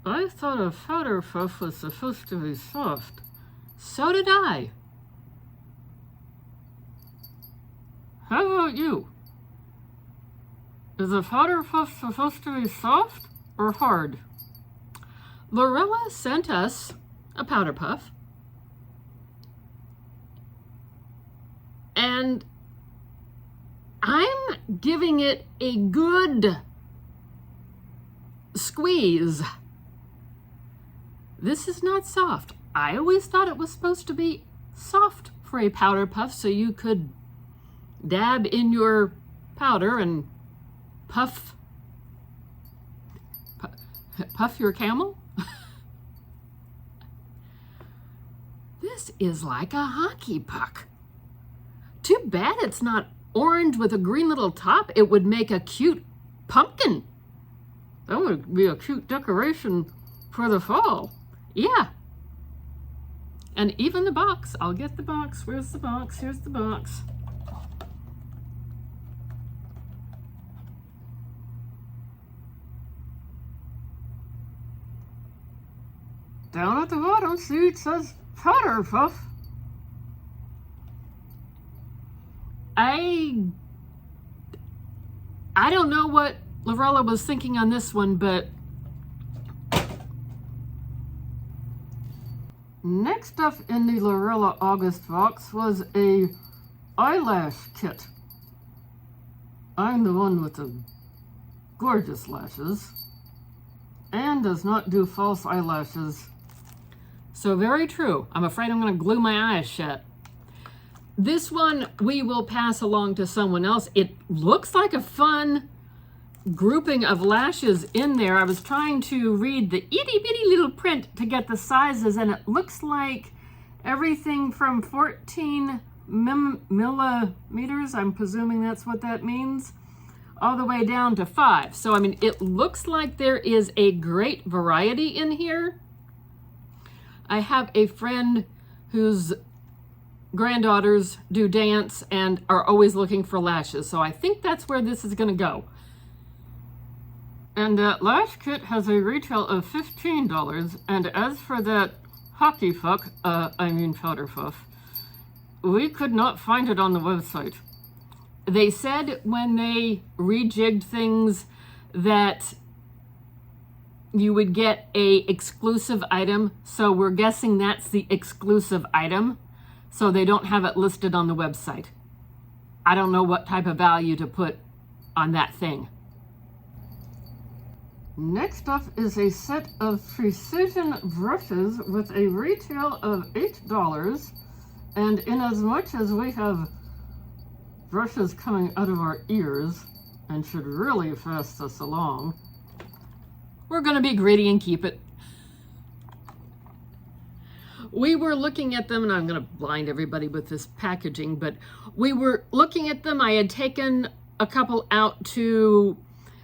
I thought a powder puff was supposed to be soft. So did I. How about you? Is a powder puff supposed to be soft or hard? Lurella sent us a powder puff. And I'm giving it a good squeeze. This is not soft. I always thought it was supposed to be soft for a powder puff so you could dab in your powder and puff your camel. This is like a hockey puck. Too bad it's not orange with a green little top. It would make a cute pumpkin. That would be a cute decoration for the fall. Yeah. And even the box. I'll get the box. Where's the box? Here's the box. Down at the bottom, see, it says powder puff. I don't know what Lurella was thinking on this one, but next up in the Lurella August box was a eyelash kit. I'm the one with the gorgeous lashes. Anne does not do false eyelashes. So very true. I'm afraid I'm going to glue my eyes shut. This one we will pass along to someone else. It looks like a fun grouping of lashes in there. I was trying to read the itty bitty little print to get the sizes, and it looks like everything from 14 millimeters, I'm presuming that's what that means, all the way down to 5. So, I mean, it looks like there is a great variety in here. I have a friend whose granddaughters do dance and are always looking for lashes, so I think that's where this is going to go. And that lash kit has a retail of $15, and as for that hockey puck, powder puff, we could not find it on the website. They said when they rejigged things that you would get a exclusive item, so we're guessing that's the exclusive item, so they don't have it listed on the website. I don't know what type of value to put on that thing. Next up is a set of precision brushes with a retail of $8, and in as much as we have brushes coming out of our ears and should really fast us along, we're going to be greedy and keep it. We were looking at them, and I'm going to blind everybody with this packaging, but we were looking at them. I had taken a couple out to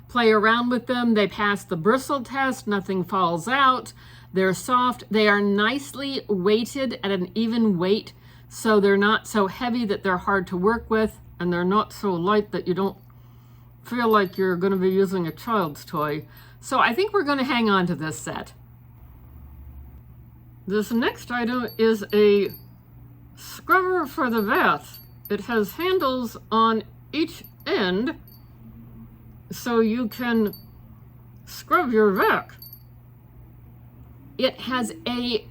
play around with them. They passed the bristle test. Nothing falls out. They're soft. They are nicely weighted at an even weight, so they're not so heavy that they're hard to work with, and they're not so light that you don't feel like you're going to be using a child's toy. So I think we're going to hang on to this set. This next item is a scrubber for the bath. It has handles on each end so you can scrub your back. It has a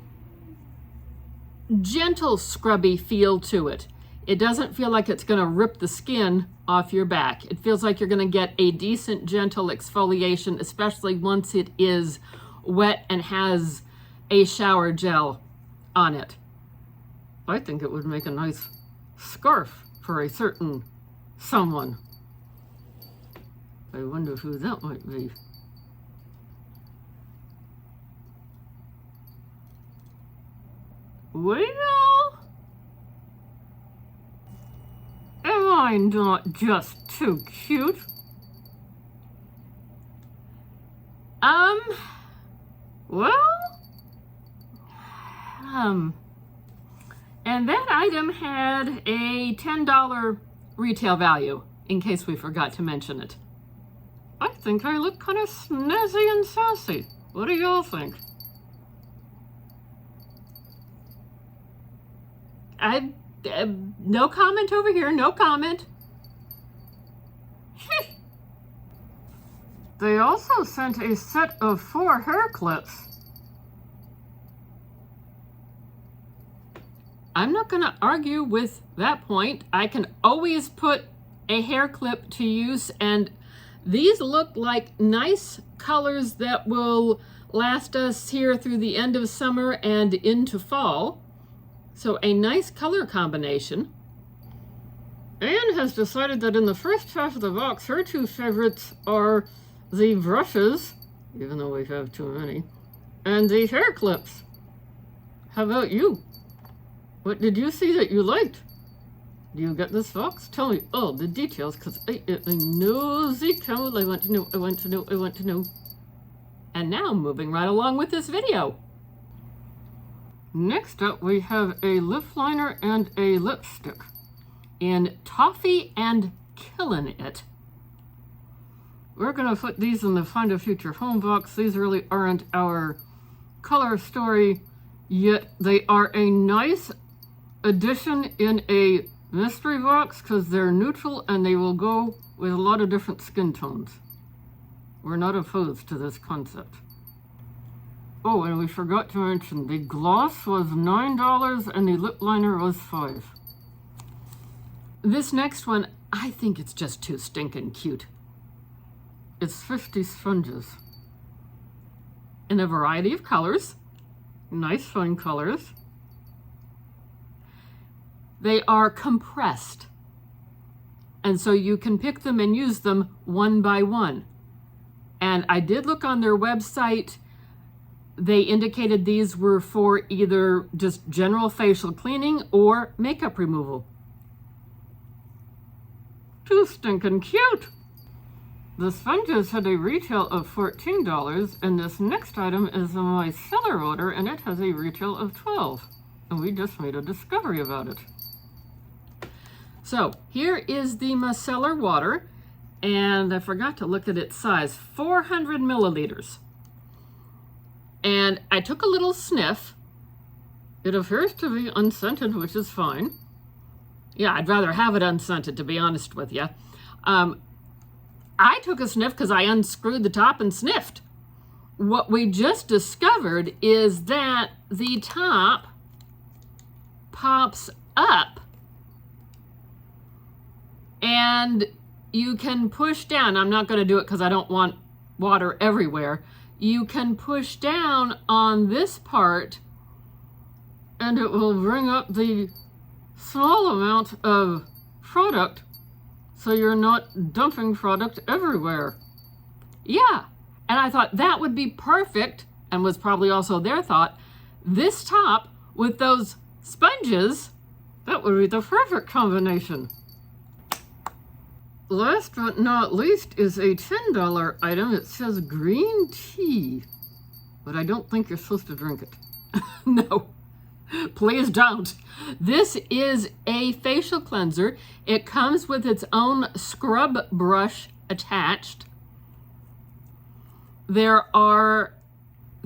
gentle scrubby feel to it. It doesn't feel like it's going to rip the skin off your back. It feels like you're going to get a decent, gentle exfoliation, especially once it is wet and has a shower gel on it. I think it would make a nice scarf for a certain someone. I wonder who that might be. Well, am I not just too cute? And that item had a $10 retail value, in case we forgot to mention it. I think I look kind of snazzy and sassy. What do y'all think? No comment over here, no comment. They also sent a set of 4 hair clips. I'm not going to argue with that point. I can always put a hair clip to use, and these look like nice colors that will last us here through the end of summer and into fall. So a nice color combination. Anne has decided that in the first half of the box, her 2 favorites are the brushes, even though we have too many, and the hair clips. How about you? What did you see that you liked? Do you get this box? Tell me all the details, because I nosy cow. I want to know, I want to know, I want to know. And now, moving right along with this video. Next up, we have a lip liner and a lipstick in Toffee and Killin' It. We're going to put these in the Find a Future Home box. These really aren't our color story, yet they are a nice addition in a mystery box because they're neutral and they will go with a lot of different skin tones. We're not opposed to this concept. Oh, and we forgot to mention the gloss was $9 and the lip liner was $5. This next one, I think it's just too stinking cute. It's 50 sponges in a variety of colors, nice fun colors. They are compressed, and so you can pick them and use them one by one. And I did look on their website. They indicated these were for either just general facial cleaning or makeup removal. Too stinking cute! The sponges had a retail of $14, and this next item is a micellar order, and it has a retail of $12. And we just made a discovery about it. So here is the micellar water, and I forgot to look at its size, 400 milliliters. And I took a little sniff. It appears to be unscented, which is fine. Yeah, I'd rather have it unscented, to be honest with you. I took a sniff because I unscrewed the top and sniffed. What we just discovered is that the top pops up and you can push down. I'm not going to do it because I don't want water everywhere. You can push down on this part and it will bring up the small amount of product so you're not dumping product everywhere. Yeah, and I thought that would be perfect, and was probably also their thought, this top with those sponges, that would be the perfect combination. Last but not least is a $10 item. It says green tea, but I don't think you're supposed to drink it. No. Please don't. This is a facial cleanser. It comes with its own scrub brush attached. There are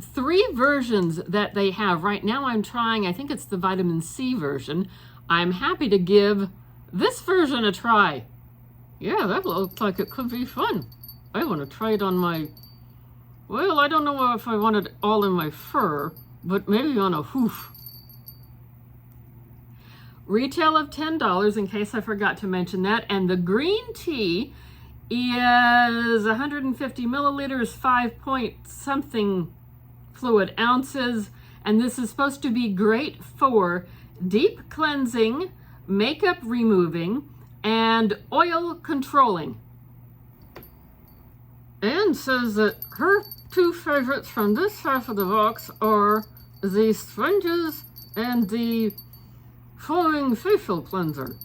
3 versions that they have. Right now I'm trying, I think it's the vitamin C version. I'm happy to give this version a try. Yeah, that looks like it could be fun. I want to try it on my, well, I don't know if I want it all in my fur, but maybe on a hoof. Retail of $10, in case I forgot to mention that. And the green tea is 150 milliliters, 5 point something fluid ounces. And this is supposed to be great for deep cleansing, makeup removing, and oil controlling. Anne says that her 2 favorites from this half of the box are the sponges and the foaming facial cleanser.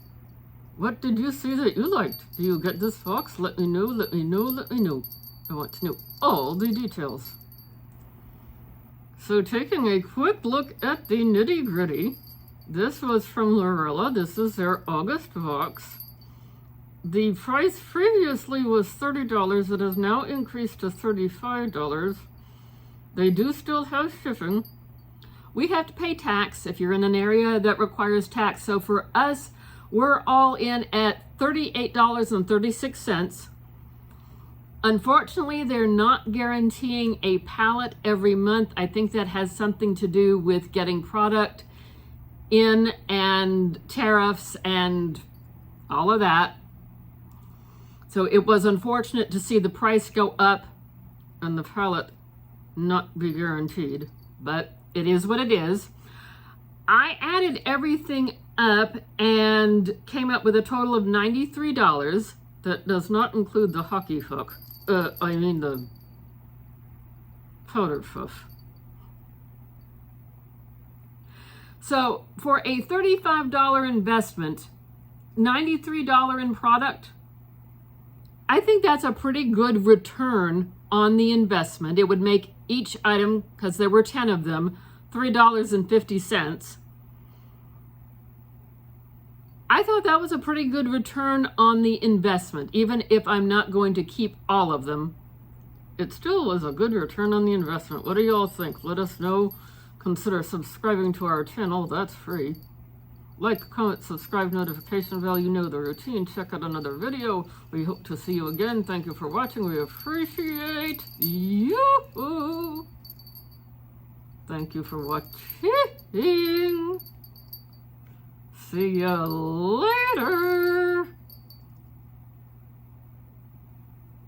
What did you see that you liked? Do you get this box? Let me know, let me know, let me know. I want to know all the details. So taking a quick look at the nitty gritty, this was from Lurella. This is their August box. The price previously was $30. It has now increased to $35. They do still have shipping. We have to pay tax if you're in an area that requires tax. So for us, we're all in at $38.36. Unfortunately, they're not guaranteeing a pallet every month. I think that has something to do with getting product in and tariffs and all of that. So it was unfortunate to see the price go up and the pallet not be guaranteed, but it is what it is. I added everything up and came up with a total of $93. That does not include the hockey hook. The powder puff. So for a $35 investment, $93 in product, I think that's a pretty good return on the investment. It would make each item, because there were 10 of them, $3.50. I thought that was a pretty good return on the investment. Even if I'm not going to keep all of them, it still was a good return on the investment. What do y'all think? Let us know. Consider subscribing to our channel. That's free. Like, comment, subscribe, notification bell. You know the routine. Check out another video. We hope to see you again. Thank you for watching. We appreciate you. Thank you for watching. See ya later.